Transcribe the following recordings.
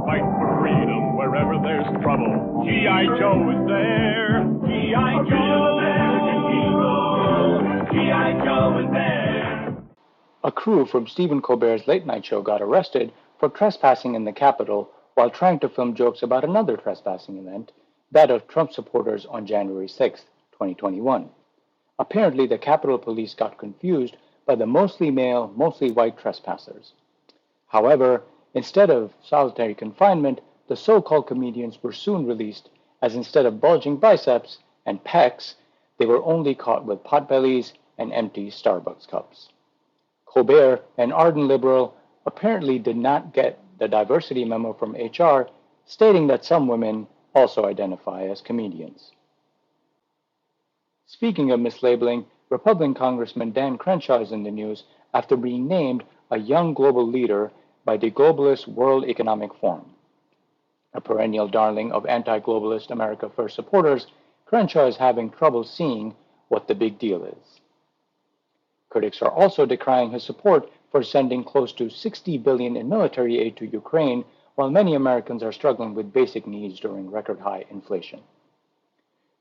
fight for freedom wherever there's trouble. G.I. Joe is there. G.I. Joe, American hero. G.I. Joe is there. A crew from Stephen Colbert's late-night show got arrested for trespassing in the Capitol while trying to film jokes about another trespassing event, that of Trump supporters on January 6, 2021. Apparently, the Capitol Police got confused by the mostly male, mostly white trespassers. However, instead of solitary confinement, the so-called comedians were soon released, as instead of bulging biceps and pecs, they were only caught with potbellies and empty Starbucks cups. Colbert, an ardent liberal, apparently did not get the diversity memo from HR, stating that some women also identify as comedians. Speaking of mislabeling, Republican Congressman Dan Crenshaw is in the news after being named a young global leader by the globalist World Economic Forum. A perennial darling of anti-globalist America First supporters, Crenshaw is having trouble seeing what the big deal is. Critics are also decrying his support for sending close to $60 billion in military aid to Ukraine, while many Americans are struggling with basic needs during record-high inflation.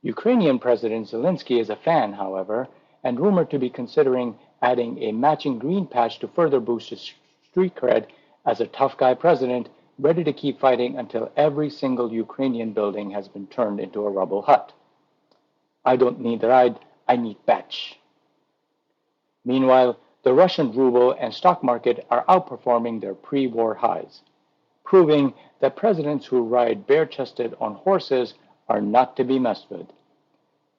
Ukrainian President Zelensky is a fan, however, and rumored to be considering adding a matching green patch to further boost his street cred as a tough guy president ready to keep fighting until every single Ukrainian building has been turned into a rubble hut. I don't need the ride, I need patch. Meanwhile, the Russian ruble and stock market are outperforming their pre-war highs, proving that presidents who ride bare-chested on horses are not to be messed with.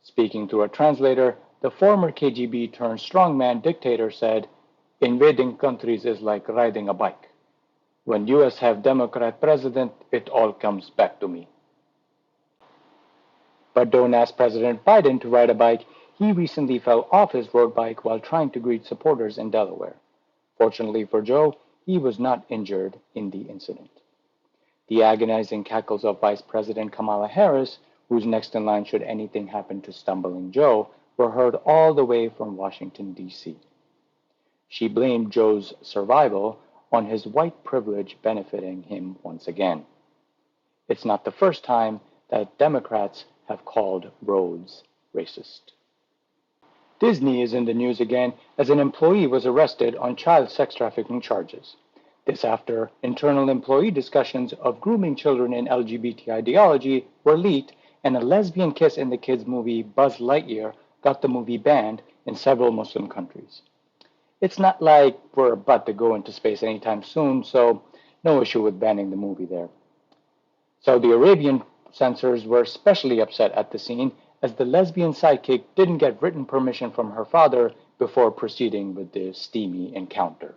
Speaking through a translator, the former KGB turned strongman dictator said, "Invading countries is like riding a bike. When US have Democrat president, it all comes back to me." But don't ask President Biden to ride a bike. He recently fell off his road bike while trying to greet supporters in Delaware. Fortunately for Joe, he was not injured in the incident. The agonizing cackles of Vice President Kamala Harris, who's next in line should anything happen to stumbling Joe, were heard all the way from Washington, D.C. She blamed Joe's survival on his white privilege benefiting him once again. It's not the first time that Democrats have called Rhodes racist. Disney is in the news again as an employee was arrested on child sex trafficking charges. This after internal employee discussions of grooming children in LGBT ideology were leaked, and a lesbian kiss in the kids' movie Buzz Lightyear got the movie banned in several Muslim countries. It's not like we're about to go into space anytime soon, so no issue with banning the movie there. Saudi Arabian censors were especially upset at the scene as the lesbian sidekick didn't get written permission from her father before proceeding with the steamy encounter.